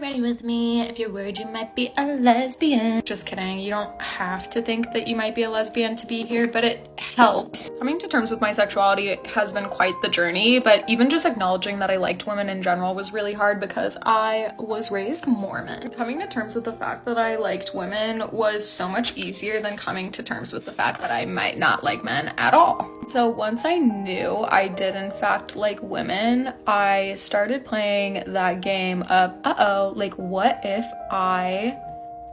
Ready with me if you're worried you might be a lesbian. Just kidding, you don't have to think that you might be a lesbian to be here, but it helps. Coming to terms with my sexuality has been quite the journey, but even just acknowledging that I liked women in general was really hard because I was raised Mormon. Coming to terms with the fact that I liked women was so much easier than coming to terms with the fact that I might not like men at all. So once I knew I did in fact like women, I started playing that game of, like what if I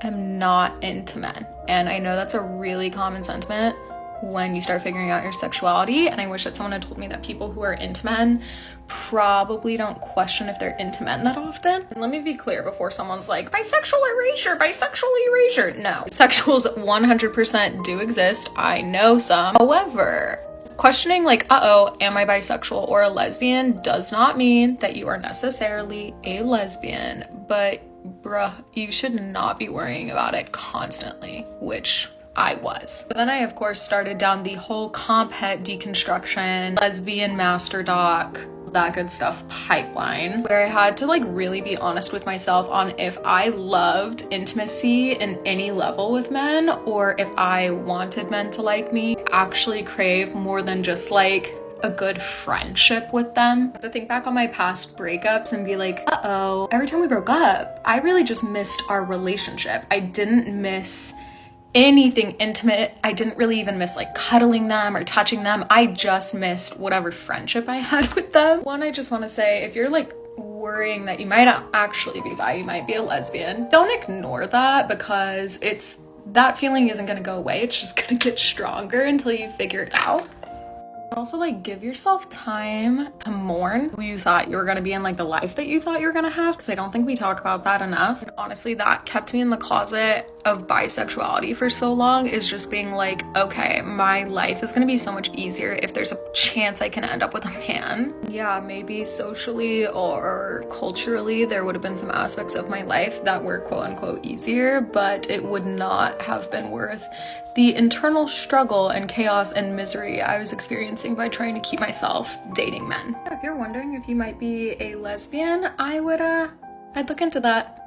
am not into men? And I know that's a really common sentiment when you start figuring out your sexuality, and I wish that someone had told me that people who are into men probably don't question if they're into men that often. And let me be clear before someone's like, bisexual erasure. No, sexuals 100% do exist. I know some. However, questioning like, am I bisexual or a lesbian does not mean that you are necessarily a lesbian, but bruh, you should not be worrying about it constantly, which I was. But then I of course started down the whole comp het deconstruction, lesbian master doc, that good stuff pipeline, where I had to like really be honest with myself on if I loved intimacy in any level with men, or if I wanted men to like me, actually crave more than just like a good friendship with them. To think back on my past breakups and be like, every time we broke up, I really just missed our relationship. I didn't miss anything intimate. I didn't really even miss like cuddling them or touching them. I just missed whatever friendship I had with them. One, I just want to say, if you're like worrying that you might not actually be bi, you might be a lesbian, don't ignore that, because that feeling isn't going to go away. It's just going to get stronger until you figure it out. Also, like, give yourself time to mourn who you thought you were going to be in, like the life that you thought you were going to have, because I don't think we talk about that enough. And honestly, that kept me in the closet of bisexuality for so long, is just being like, okay, my life is going to be so much easier if there's a chance I can end up with a man. Yeah, maybe socially or culturally there would have been some aspects of my life that were quote unquote easier, but it would not have been worth the internal struggle and chaos and misery I was experiencing by trying to keep myself dating men. If you're wondering if you might be a lesbian, I'd look into that.